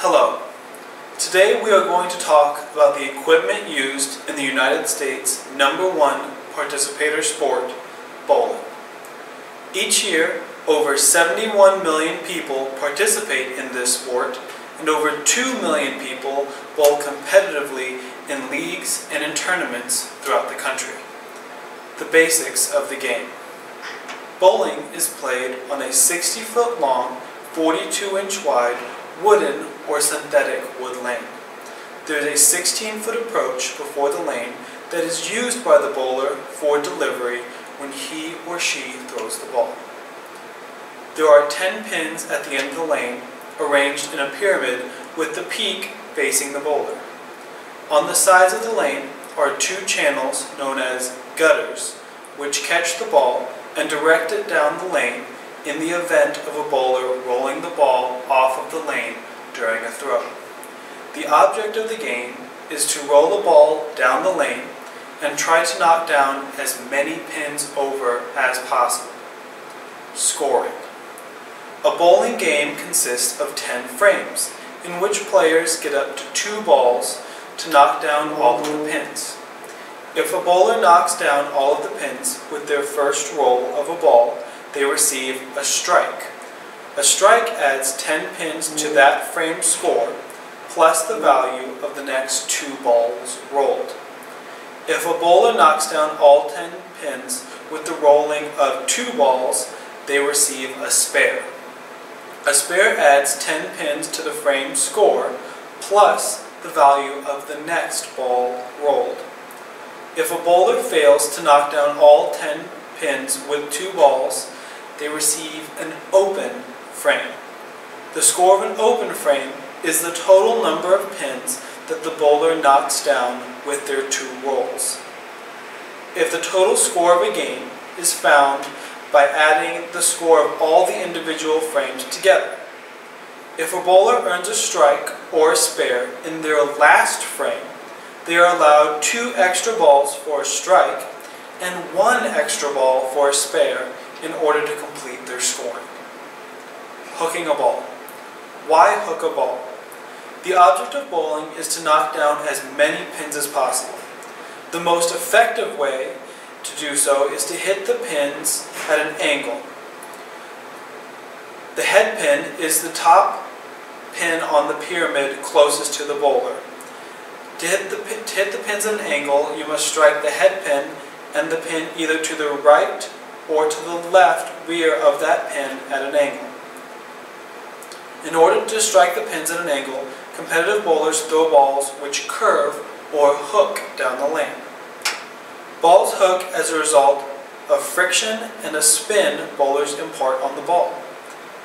Hello. Today we are going to talk about the equipment used in the United States' #1 participator sport, bowling. Each year, over 71 million people participate in this sport, and over 2 million people bowl competitively in leagues and in tournaments throughout the country. The basics of the game. Bowling is played on a 60-foot long, 42-inch wide wooden or synthetic wood lane. There is a 16-foot approach before the lane that is used by the bowler for delivery when he or she throws the ball. There are 10 pins at the end of the lane, arranged in a pyramid with the peak facing the bowler. On the sides of the lane are 2 channels known as gutters, which catch the ball and direct it down the lane in the event of a bowler rolling the ball off of the lane during a throw. The object of the game is to roll the ball down the lane and try to knock down as many pins over as possible. Scoring. A bowling game consists of 10 frames, in which players get up to 2 balls to knock down all of the pins. If a bowler knocks down all of the pins with their first roll of a ball, they receive a strike. A strike adds 10 pins to that frame score, plus the value of the next 2 balls rolled. If a bowler knocks down all 10 pins with the rolling of 2 balls, they receive a spare. A spare adds 10 pins to the frame score, plus the value of the next ball rolled. If a bowler fails to knock down all 10 pins with 2 balls, they receive an open frame. The score of an open frame is the total number of pins that the bowler knocks down with their 2 rolls. If the total score of a game is found by adding the score of all the individual frames together. If a bowler earns a strike or a spare in their last frame, they are allowed 2 extra balls for a strike and 1 extra ball for a spare in order to complete their scoring. Hooking a ball. Why hook a ball? The object of bowling is to knock down as many pins as possible. The most effective way to do so is to hit the pins at an angle. The head pin is the top pin on the pyramid closest to the bowler. To hit the pins at an angle, you must strike the head pin and the pin either to the right or to the left rear of that pin at an angle. In order to strike the pins at an angle, competitive bowlers throw balls which curve or hook down the lane. Balls hook as a result of friction and a spin bowlers impart on the ball.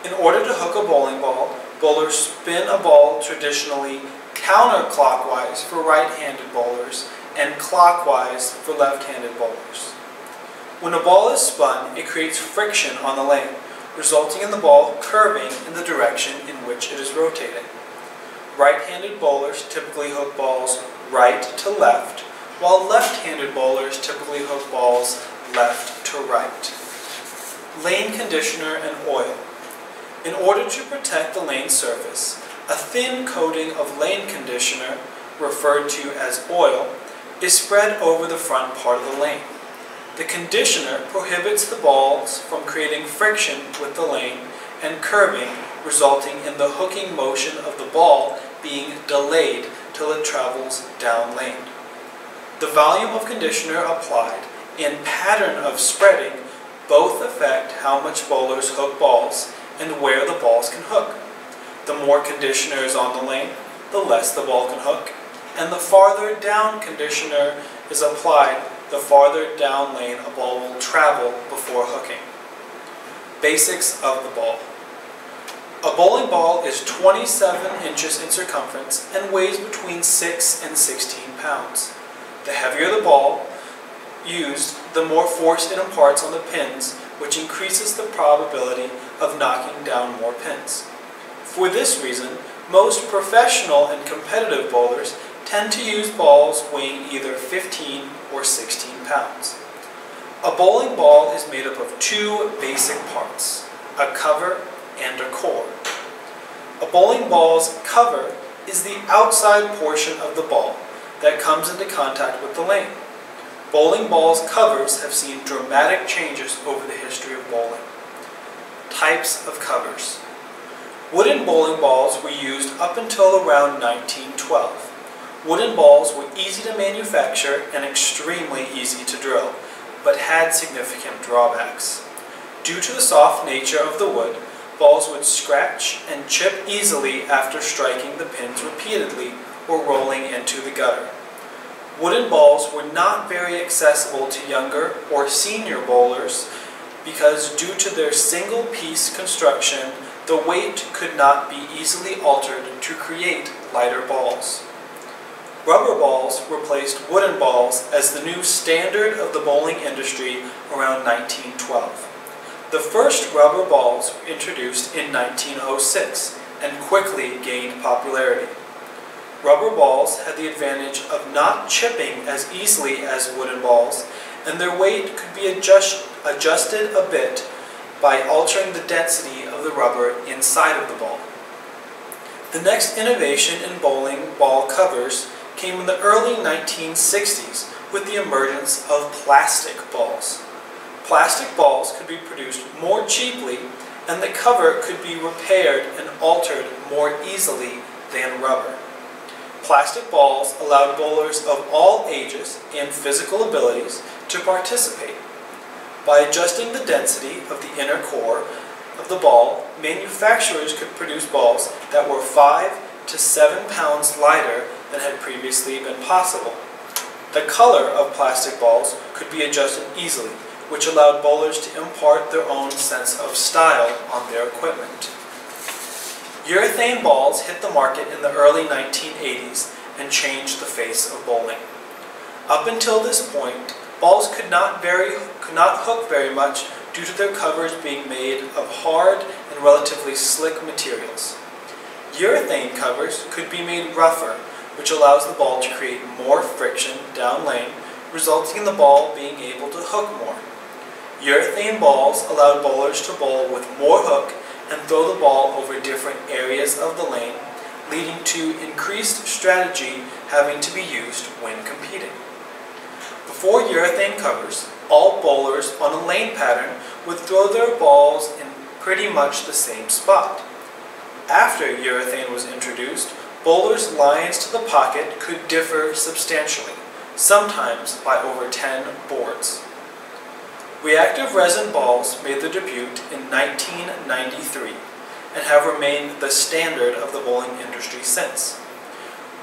In order to hook a bowling ball, bowlers spin a ball traditionally counterclockwise for right-handed bowlers and clockwise for left-handed bowlers. When a ball is spun, it creates friction on the lane, resulting in the ball curving in the direction in which it is rotating. Right-handed bowlers typically hook balls right to left, while left-handed bowlers typically hook balls left to right. Lane conditioner and oil. In order to protect the lane surface, a thin coating of lane conditioner, referred to as oil, is spread over the front part of the lane. The conditioner prohibits the balls from creating friction with the lane and curving, resulting in the hooking motion of the ball being delayed till it travels down lane. The volume of conditioner applied and pattern of spreading both affect how much bowlers hook balls and where the balls can hook. The more conditioner is on the lane, the less the ball can hook, and the farther down conditioner is applied, the farther down lane a ball will travel before hooking. Basics of the ball. A bowling ball is 27 inches in circumference and weighs between 6 and 16 pounds. The heavier the ball used, the more force it imparts on the pins, which increases the probability of knocking down more pins. For this reason, most professional and competitive bowlers tend to use balls weighing either 15 or 16 pounds. A bowling ball is made up of 2 basic parts, a cover and a core. A bowling ball's cover is the outside portion of the ball that comes into contact with the lane. Bowling balls' covers have seen dramatic changes over the history of bowling. Types of covers. Wooden bowling balls were used up until around 1912. Wooden balls were easy to manufacture and extremely easy to drill, but had significant drawbacks. Due to the soft nature of the wood, balls would scratch and chip easily after striking the pins repeatedly or rolling into the gutter. Wooden balls were not very accessible to younger or senior bowlers because due to their single-piece construction, the weight could not be easily altered to create lighter balls. Rubber balls replaced wooden balls as the new standard of the bowling industry around 1912. The first rubber balls were introduced in 1906 and quickly gained popularity. Rubber balls had the advantage of not chipping as easily as wooden balls, and their weight could be adjusted a bit by altering the density of the rubber inside of the ball. The next innovation in bowling ball covers came in the early 1960s with the emergence of plastic balls. Plastic balls could be produced more cheaply, and the cover could be repaired and altered more easily than rubber. Plastic balls allowed bowlers of all ages and physical abilities to participate. By adjusting the density of the inner core of the ball, manufacturers could produce balls that were 5 to 7 pounds lighter than had previously been possible. The color of plastic balls could be adjusted easily, which allowed bowlers to impart their own sense of style on their equipment. Urethane balls hit the market in the early 1980s and changed the face of bowling. Up until this point, balls could not hook very much due to their covers being made of hard and relatively slick materials. Urethane covers could be made rougher, which allows the ball to create more friction down lane, resulting in the ball being able to hook more. Urethane balls allowed bowlers to bowl with more hook and throw the ball over different areas of the lane, leading to increased strategy having to be used when competing. Before urethane covers, all bowlers on a lane pattern would throw their balls in pretty much the same spot. After urethane was introduced, bowlers' lines to the pocket could differ substantially, sometimes by over 10 boards. Reactive resin balls made their debut in 1993 and have remained the standard of the bowling industry since.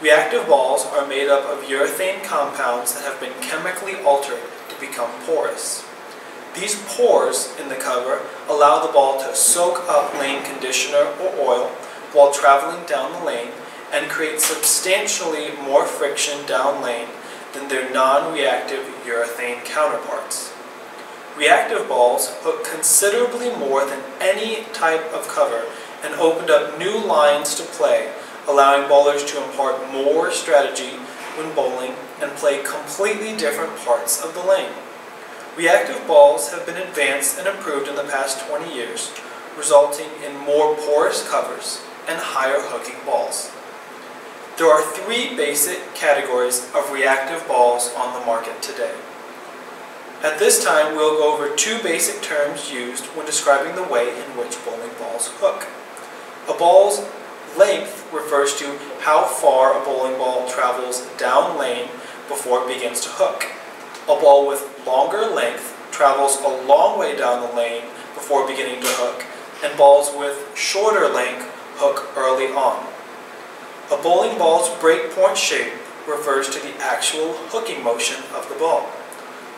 Reactive balls are made up of urethane compounds that have been chemically altered to become porous. These pores in the cover allow the ball to soak up lane conditioner or oil while traveling down the lane and create substantially more friction down lane than their non-reactive urethane counterparts. Reactive balls hook considerably more than any type of cover and opened up new lines to play, allowing bowlers to impart more strategy when bowling and play completely different parts of the lane. Reactive balls have been advanced and improved in the past 20 years, resulting in more porous covers and higher hooking balls. There are 3 basic categories of reactive balls on the market today. At this time, we'll go over 2 basic terms used when describing the way in which bowling balls hook. A ball's length refers to how far a bowling ball travels down lane before it begins to hook. A ball with longer length travels a long way down the lane before beginning to hook, and balls with shorter length hook early on. A bowling ball's breakpoint shape refers to the actual hooking motion of the ball.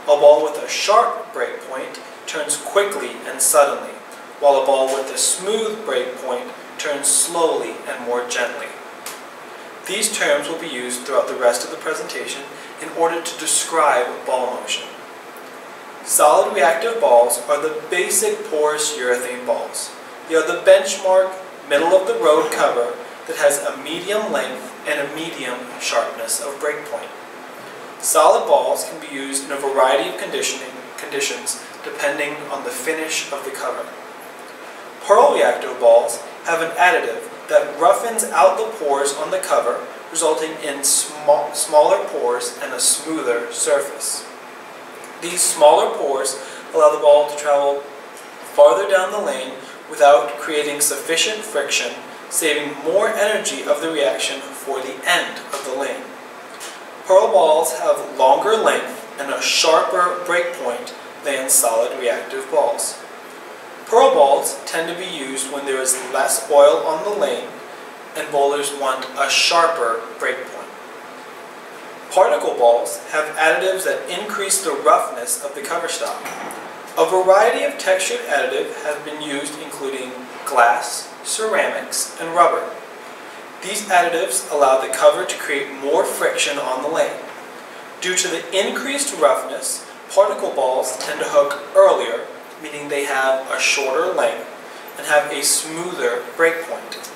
A ball with a sharp breakpoint turns quickly and suddenly, while a ball with a smooth breakpoint turns slowly and more gently. These terms will be used throughout the rest of the presentation in order to describe ball motion. Solid reactive balls are the basic porous urethane balls. They are the benchmark, middle-of-the-road cover that has a medium length and a medium sharpness of breakpoint. Solid balls can be used in a variety of conditions depending on the finish of the cover. Pearl reactive balls have an additive that roughens out the pores on the cover, resulting in smaller pores and a smoother surface. These smaller pores allow the ball to travel farther down the lane without creating sufficient friction, saving more energy of the reaction for the end of the lane. Pearl balls have longer length and a sharper break point than solid reactive balls. Pearl balls tend to be used when there is less oil on the lane and bowlers want a sharper break point. Particle balls have additives that increase the roughness of the cover stock. A variety of textured additives have been used, including glass, ceramics, and rubber. These additives allow the cover to create more friction on the lane. Due to the increased roughness, particle balls tend to hook earlier, meaning they have a shorter length and have a smoother break point.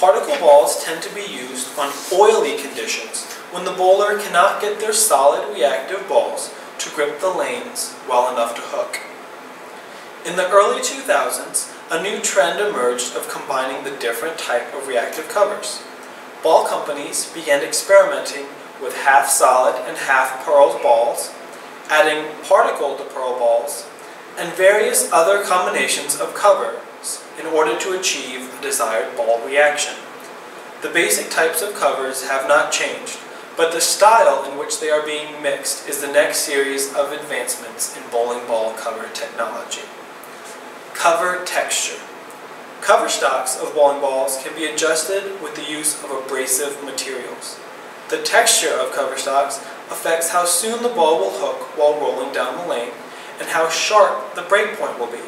Particle balls tend to be used on oily conditions when the bowler cannot get their solid reactive balls to grip the lanes well enough to hook. In the early 2000s, a new trend emerged of combining the different type of reactive covers. Ball companies began experimenting with half solid and half pearl balls, adding particle to pearl balls, and various other combinations of covers in order to achieve a desired ball reaction. The basic types of covers have not changed, but the style in which they are being mixed is the next series of advancements in bowling ball cover technology. Cover texture. Cover stocks of bowling balls can be adjusted with the use of abrasive materials. The texture of cover stocks affects how soon the ball will hook while rolling down the lane and how sharp the break point will be.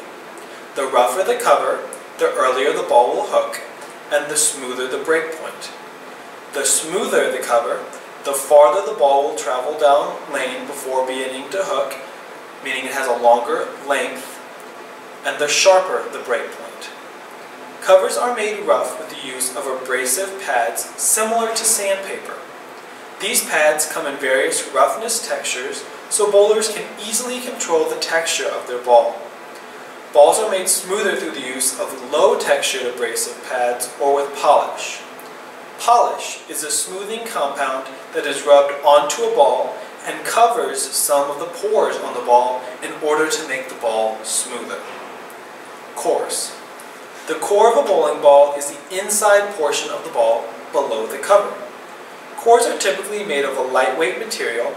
The rougher the cover, the earlier the ball will hook, and the smoother the break point. The smoother the cover, the farther the ball will travel down lane before beginning to hook, meaning it has a longer length, and the sharper the break point. Covers are made rough with the use of abrasive pads similar to sandpaper. These pads come in various roughness textures so bowlers can easily control the texture of their ball. Balls are made smoother through the use of low-textured abrasive pads or with polish. Polish is a smoothing compound that is rubbed onto a ball and covers some of the pores on the ball in order to make the ball smoother. Cores. The core of a bowling ball is the inside portion of the ball below the cover. Cores are typically made of a lightweight material,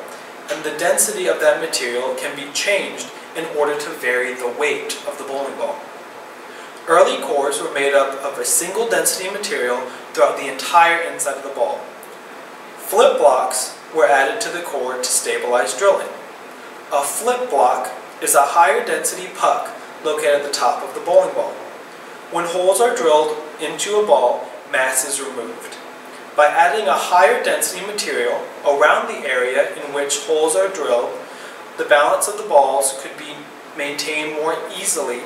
and the density of that material can be changed in order to vary the weight of the bowling ball. Early cores were made up of a single density material throughout the entire inside of the ball. Flip blocks were added to the core to stabilize drilling. A flip block is a higher density puck located at the top of the bowling ball. When holes are drilled into a ball, mass is removed. By adding a higher density material around the area in which holes are drilled, the balance of the balls could be maintained more easily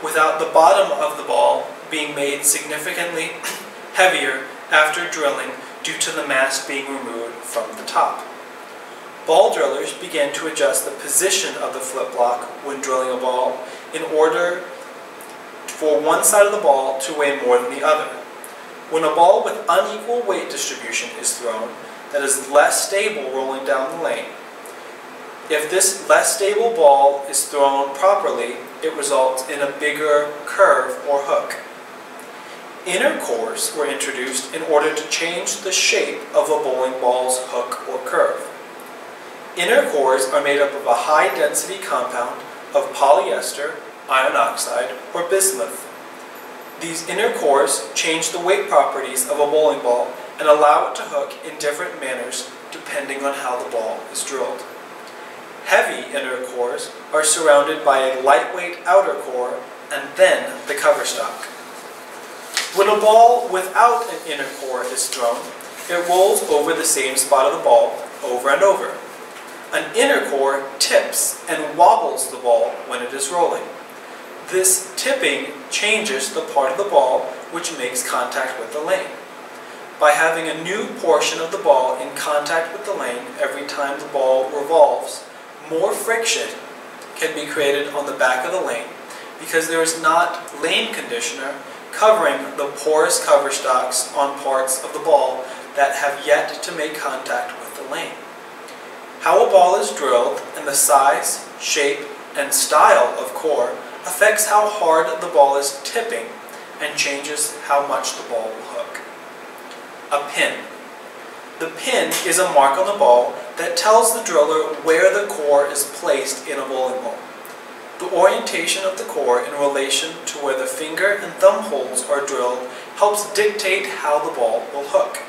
without the bottom of the ball being made significantly heavier after drilling due to the mass being removed from the top. Ball drillers began to adjust the position of the flip block when drilling a ball in order for one side of the ball to weigh more than the other. When a ball with unequal weight distribution is thrown, that is less stable rolling down the lane, if this less stable ball is thrown properly, it results in a bigger curve or hook. Inner cores were introduced in order to change the shape of a bowling ball's hook or curve. Inner cores are made up of a high-density compound of polyester, iron oxide, or bismuth. These inner cores change the weight properties of a bowling ball and allow it to hook in different manners depending on how the ball is drilled. Heavy inner cores are surrounded by a lightweight outer core and then the cover stock. When a ball without an inner core is thrown, it rolls over the same spot of the ball over and over. An inner core tips and wobbles the ball when it is rolling. This tipping changes the part of the ball which makes contact with the lane. By having a new portion of the ball in contact with the lane every time the ball revolves, more friction can be created on the back of the lane because there is not lane conditioner covering the porous cover stocks on parts of the ball that have yet to make contact with the lane. How a ball is drilled and the size, shape, and style of core affects how hard the ball is tipping and changes how much the ball will hook. A pin. The pin is a mark on the ball that tells the driller where the core is placed in a bowling ball. The orientation of the core in relation to where the finger and thumb holes are drilled helps dictate how the ball will hook.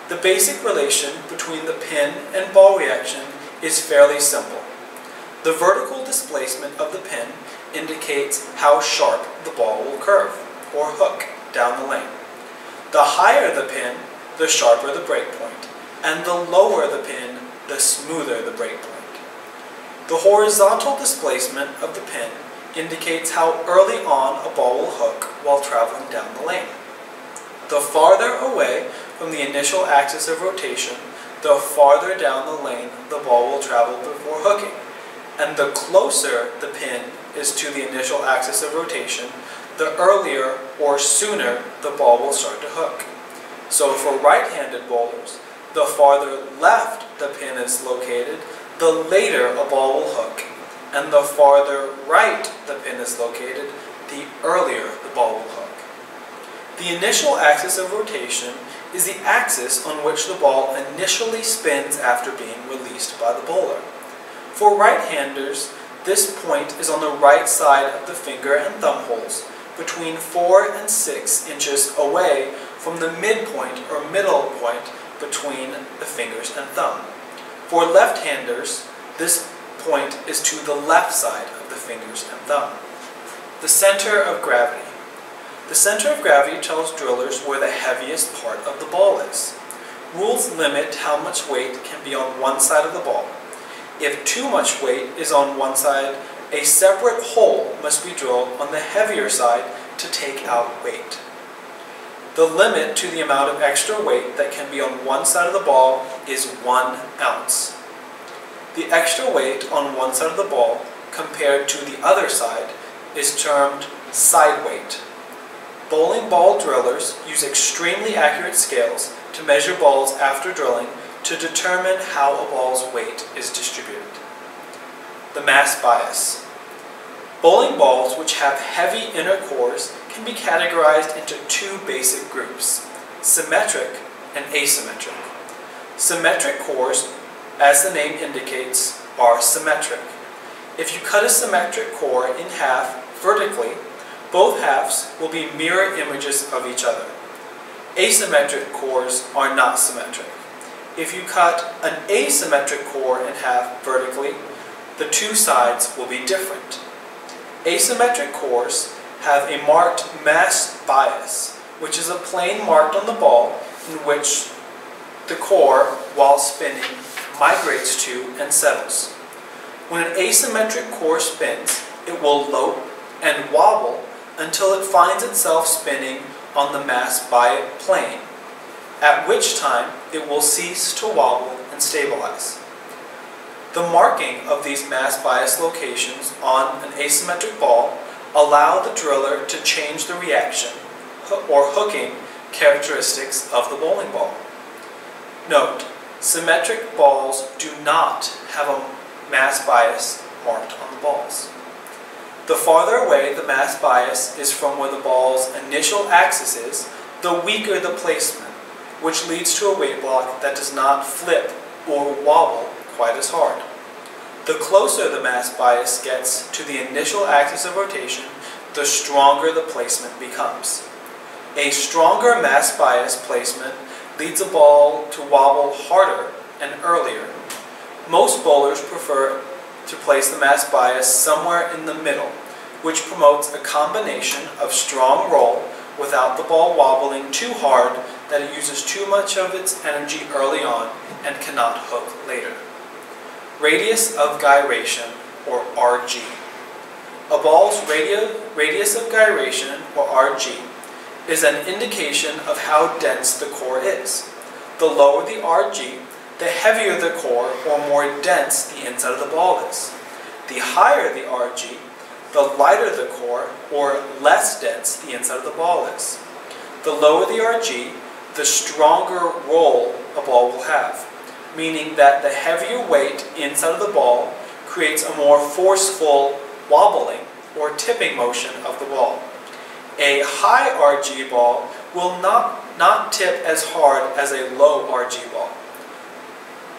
The basic relation between the pin and ball reaction is fairly simple. The vertical displacement of the pin indicates how sharp the ball will curve, or hook, down the lane. The higher the pin, the sharper the break point, and the lower the pin, the smoother the break point. The horizontal displacement of the pin indicates how early on a ball will hook while traveling down the lane. The farther away from the initial axis of rotation, the farther down the lane the ball will travel before hooking, and the closer the pin is to the initial axis of rotation, the earlier or sooner the ball will start to hook. So for right-handed bowlers, the farther left the pin is located, the later a ball will hook, and the farther right the pin is located, the earlier the ball will hook. The initial axis of rotation is the axis on which the ball initially spins after being released by the bowler. For right-handers, this point is on the right side of the finger and thumb holes, between 4 and 6 inches away from the midpoint or middle point between the fingers and thumb. For left-handers, this point is to the left side of the fingers and thumb. The center of gravity. The center of gravity tells drillers where the heaviest part of the ball is. Rules limit how much weight can be on one side of the ball. If too much weight is on one side, a separate hole must be drilled on the heavier side to take out weight. The limit to the amount of extra weight that can be on one side of the ball is 1 ounce. The extra weight on one side of the ball compared to the other side is termed side weight. Bowling ball drillers use extremely accurate scales to measure balls after drilling to determine how a ball's weight is distributed. The mass bias. Bowling balls which have heavy inner cores can be categorized into two basic groups, symmetric and asymmetric. Symmetric cores, as the name indicates, are symmetric. If you cut a symmetric core in half vertically, both halves will be mirror images of each other. Asymmetric cores are not symmetric. If you cut an asymmetric core in half vertically, the two sides will be different. Asymmetric cores have a marked mass bias, which is a plane marked on the ball in which the core, while spinning, migrates to and settles. When an asymmetric core spins, it will lope and wobble until it finds itself spinning on the mass bias plane, at which time it will cease to wobble and stabilize. The marking of these mass bias locations on an asymmetric ball allow the driller to change the reaction or hooking characteristics of the bowling ball. Note, symmetric balls do not have a mass bias marked on the balls. The farther away the mass bias is from where the ball's initial axis is, the weaker the placement, which leads to a weight block that does not flip or wobble quite as hard. The closer the mass bias gets to the initial axis of rotation, the stronger the placement becomes. A stronger mass bias placement leads a ball to wobble harder and earlier. Most bowlers prefer to place the mass bias somewhere in the middle, which promotes a combination of strong roll without the ball wobbling too hard that it uses too much of its energy early on and cannot hook later. Radius of gyration, or RG. A ball's radius of gyration, or RG, is an indication of how dense the core is. The lower the RG, the heavier the core or more dense the inside of the ball is. The higher the RG, the lighter the core, or less dense the inside of the ball is. The lower the RG, the stronger roll a ball will have, meaning that the heavier weight inside of the ball creates a more forceful wobbling or tipping motion of the ball. A high RG ball will not tip as hard as a low RG ball.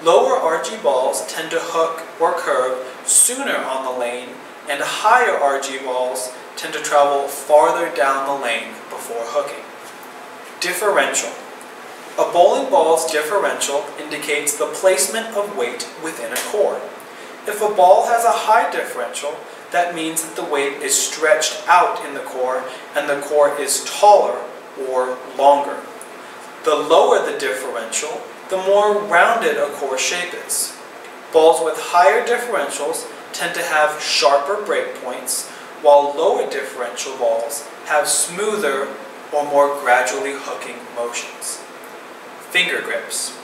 Lower RG balls tend to hook or curve sooner on the lane, and higher RG balls tend to travel farther down the lane before hooking. Differential. A bowling ball's differential indicates the placement of weight within a core. If a ball has a high differential, that means that the weight is stretched out in the core and the core is taller or longer. The lower the differential, the more rounded a core shape is. Balls with higher differentials tend to have sharper break points, while lower differential balls have smoother or more gradually hooking motions. Finger grips.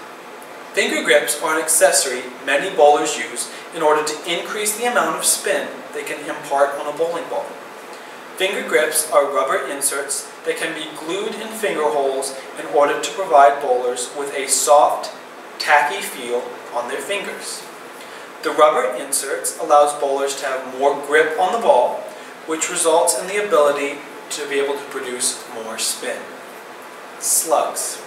Finger grips are an accessory many bowlers use in order to increase the amount of spin they can impart on a bowling ball. Finger grips are rubber inserts that can be glued in finger holes in order to provide bowlers with a soft, tacky feel on their fingers. The rubber inserts allows bowlers to have more grip on the ball, which results in the ability to be able to produce more spin. Slugs.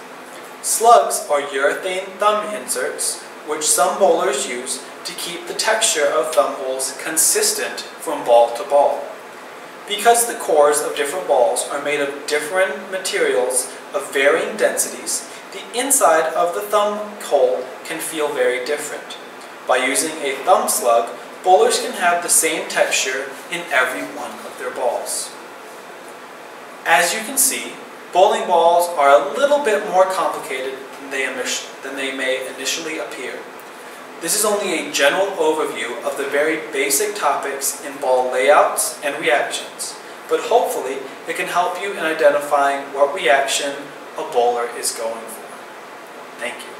Slugs are urethane thumb inserts, which some bowlers use to keep the texture of thumb holes consistent from ball to ball. Because the cores of different balls are made of different materials of varying densities, the inside of the thumb hole can feel very different. By using a thumb slug, bowlers can have the same texture in every one of their balls. As you can see, bowling balls are a little bit more complicated than they may initially appear. This is only a general overview of the very basic topics in ball layouts and reactions, but hopefully it can help you in identifying what reaction a bowler is going for. Thank you.